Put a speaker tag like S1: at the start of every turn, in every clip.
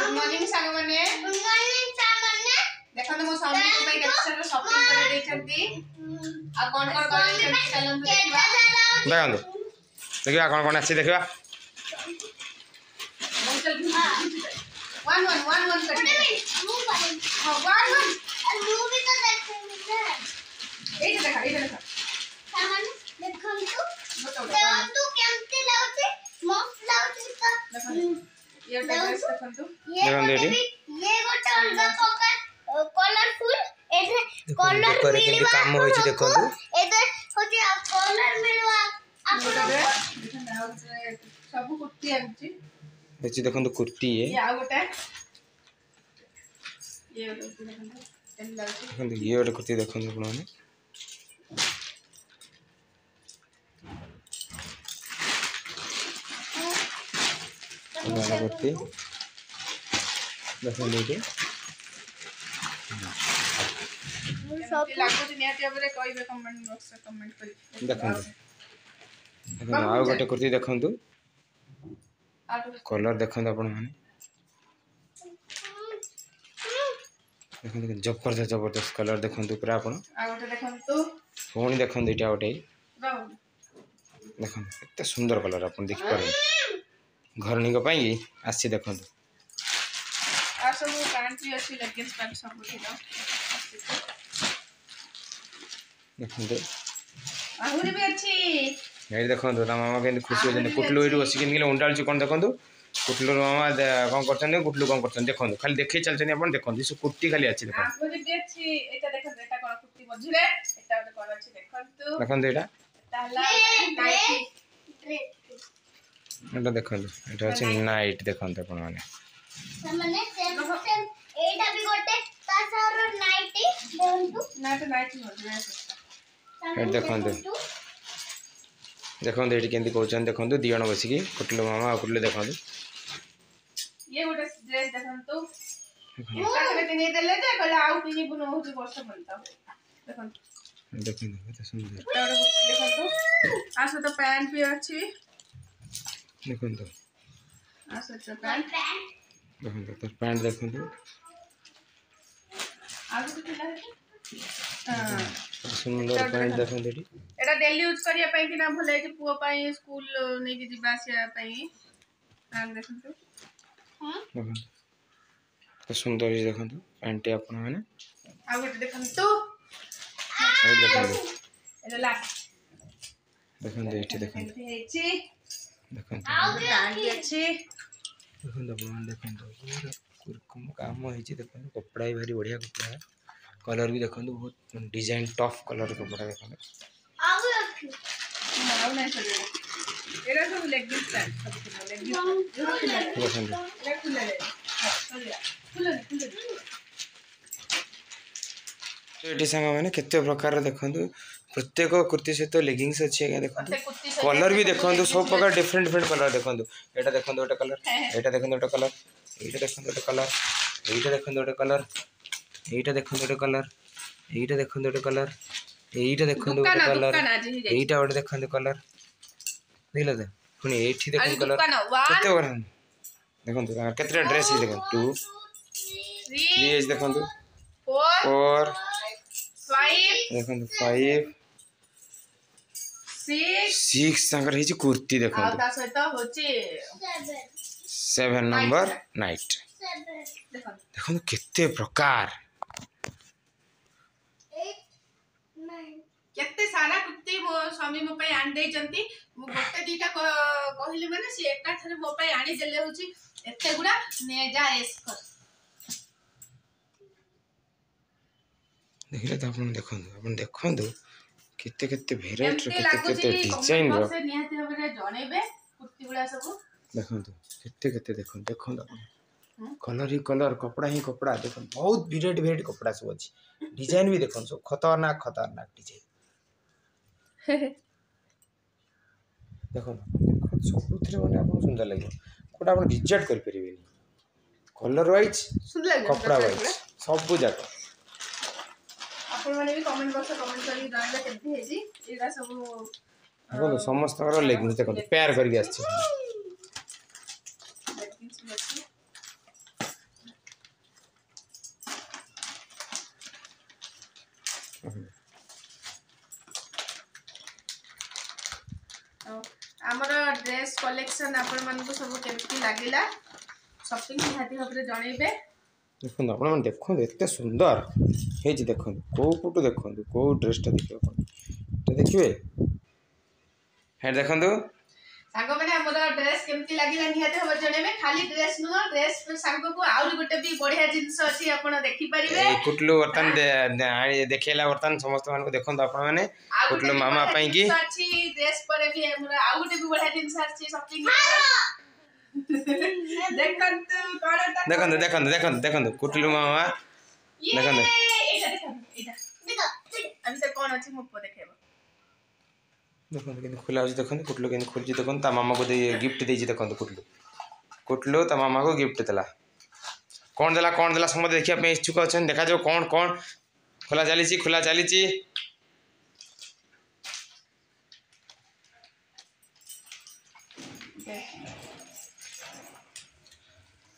S1: good morning सांग माने देखो मो स्वामी को पे केते शॉपिंग करे देछंती आ कोन कोन करे चलन देखिबा
S2: देखो देखिबा कोन आसी देखिबा
S1: वन करते हां वन
S3: मूवी तो देखनी है
S1: एटा देखा
S3: सामान देखम तू केमती लाउची मस्त लाउची तो
S1: ये ड्रेस देखो
S3: ये गोटे अलगा प्रकार कलरफुल एथे कलर मिलवा
S2: काम होई देखो
S3: एथे होची कलर मिलवा
S1: आपन सब कुर्ती आछि
S2: बेची देखो कुर्ती है
S1: ये आ गोटे ये देखो
S2: ये गोटे कुर्ती देखो आपण माने कुर्ती देखो लेके
S1: सब लागो नियाते हमरे कहबे कमेंट बॉक्स में कमेंट करी
S2: देखो आ गोटे कुर्ती देखो कलर देखो आपण माने देखो जबरदस्त कलर देखो पूरा आपण
S1: आ गोटे देखंतु
S2: फोन देखो एटा गोटे देखो एत सुंदर कलर अपन देख पारे घरणी को पाई आसी देखो
S1: आ सब पैंट भी अच्छी लेगिंग्स पैंट सब थिला
S2: देखो
S1: आहुरी भी अच्छी
S2: ये देखो मामा के खुशी होते कुटलू ये बसिक उंडाल कौन देखो कुटलू मामा कौन कर कुटलू कौन कर देखो खाली देखे चलते देखो कुर्ती खाली अच्छी देखो
S1: आहुरी भी अच्छी एटा देखो एटा कोन कुर्ती मझिरे एटा ओटे कोन अच्छी देखंतु
S2: देखो एटा
S1: ताला नाइटी
S2: एटा देखो एटा अछि नाइट देखो आपण माने
S3: सामाने सेम एटा भी गोटे ता सार नाइटी
S1: नाइटी मझिरे
S2: देखो ये केंदी कहउछन देखो दी जण बसिकी कुटलू मामा आ कुटलू देखो
S1: ये गोटे ड्रेस देखंतु एटा के नहीं देले जे कहला आउ किनी बुनो होची वर्ष बनता देखो
S2: देखो एत सुंदर
S1: देखंतु आसो तो पैंट भी अच्छी
S2: देखो
S1: आसो तो पैंट
S2: देखो तो पैंट देखो
S1: आसो तो थिला हां
S2: सुंदर पैंट देखो देटी
S1: एटा डेली यूज करिया पई कि ना भले कि पुओ पई स्कूल नै कि जिबासिया पई पैंट देखंतु
S2: देखो तो सुंदर ही देखो पैंट अपन माने
S1: आ गोटे देखंतु
S2: देखो
S1: एटा ला
S2: देखो एठी देखो
S1: हेची
S2: देखो
S1: पैंट अच्छी
S2: देखो अपन देखो कुरकुम काम होई देखो कपड़ा ही भारी बढ़िया कपड़ा है कलर भी देखो बहुत डिजाइन टफ कलर कपड़ा देखो
S3: आउ रखी
S1: नाउ नहीं सजे एरा सब लेगिंग्स पैंट सब लेगिंग्स
S2: ये संग मैंने केते प्रकार देखो प्रत्येक कुर्ती सहित लेगिंग्स अच्छी है देखो कलर भी देखो सब प्रकार डिफरेंट कलर देखो एटा देखो गोटे कलर एटा देखो गोटे कलर एटा देखो गोटे कलर एटा देखो गोटे कलर एटा देखो गोटे कलर एटा देखो गोटे कलर एटा देखो गोटे कलर एटा गोटे देखो कलर देखला तो पुनी एठी देखो कलर केते वर देखो केते ड्रेस देखो 2 3 देखो 4
S1: 5
S2: देखो 5 6 संगर हे कुर्ती देखो
S1: आ ता सहित होची
S2: 7 नंबर नाइट देखो केते प्रकार
S1: केते सारा कुर्ती मो स्वामी मो पई आन देई चंती मो गोटे दीटा कहिली माने से एका थरे मो पई आनी देले होची एते गुडा ने जा एस कर
S2: देखले तो अपन देखो केते केते वेराइटी केते केते डिजाइन रो
S1: से निहाती होबे जणेबे कुर्ती गुडा सब
S2: देखो केते केते देखो कलर ही कलर कपड़ा ही कपड़ा देखो बहुत वेराइटी कपड़ा सब अछि डिजाइन भी देखो सब खतरनाक डिजाइन देखो सबुथरे माने आपन सुंदर लगे कोटा आपन रिजेक्ट कर परिबेनी कलर वाइज
S1: सुंदर
S2: कपड़ा वाइज सब जाक
S1: आपण माने भी कमेंट बॉक्स में कमेंट करी दाइला केते हेजी एरा सब
S2: देखो समस्त लेगिंग्स देखो पेयर करके आछि
S1: ड्रेस कलेक्शन आपण मानकु सब केमती लागिला शॉपिंग निहाती भाबरे जणैबे
S2: देखो आपण मन देखो एते सुंदर हे जी देखो को पुटु देखो को ड्रेसटा देखियो तो देखिए हे देखो
S1: सांग मैंने हमर ड्रेस केमती लागिला निहाती भाबरे जणैबे खाली ड्रेस नुआ ड्रेस सांग को आउरी गोटे भी बढ़िया जिंस अछि आपण देखि परिबे
S2: कुटलू वर्तन देखेला वर्तन समस्त मान को देखो आपण माने कुटलू मामा पई की
S1: अछि ड्रेस पर भी हमरा आ गोटे भी बढ़िया जिंस अछि शॉपिंग
S2: देखो कुटलू मामा देखो
S1: एटा देखो अभी से कौन अछि मुप देखेबो
S2: देखो केन खुला हो देखो कुटलू केन खुलजी देखो ता मामा को दे गिफ्ट देजी देखो कुटलू ता मामा को गिफ्ट देला कौन देला समझ देखिया पे इच्छुक अछन देखा जो कौन खुला चलीची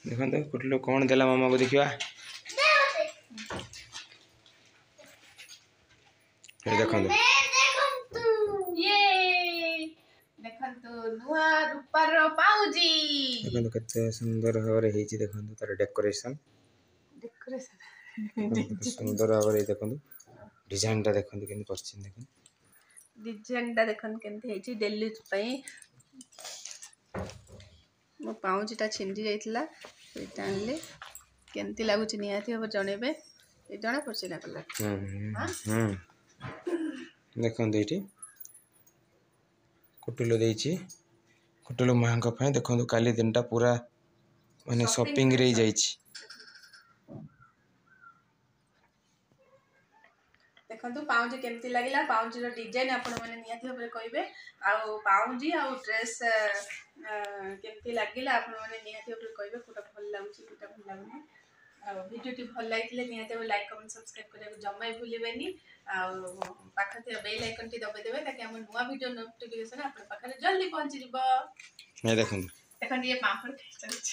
S2: देखो कुटलू कौन देला मामा को देखिया देखो
S1: नुआ रूपार पाउजी
S2: देखो केते सुंदर भाबरे हेची देखो तार डेकोरेशन सुंदर भाबरे देखो डिजाइन टा देखो केन करछिन देखो
S1: डिजाइन टा देखन केनते हेची दिल्ली पई मो पाउजीटा छिंडी जाइतला सेटा आनले केनती लागुची निहाती अब जणेबे ए जणा पड़छि ना कलर
S2: देखो देठी कुटुलो देची कुटुलो मांका पय देखो काली दिनटा पूरा माने शॉपिंग रे जाइछि
S1: देखंतु पाउजी केमती लागिला पाउजी रो डिजाइन आपण माने निहाती भाबरे कहबे आ पाउजी आ ड्रेस केमती लागिला आपण माने निहाती भाबरे कहबे कोटा भल लागुची कोटा भल लागुनी आ वीडियो टी भल लागिले निहाती भाबरे लाइक कमेंट सब्सक्राइब करिया जम्मै भूलिबेनी आ पाखते बेल आइकन टी दबे देबे ताकि हमर नुवा वीडियो नोटिफिकेशन आपण पाखरे जल्दी पहुंची जिवो
S2: ये देखो
S1: ये पापड़ खिचछ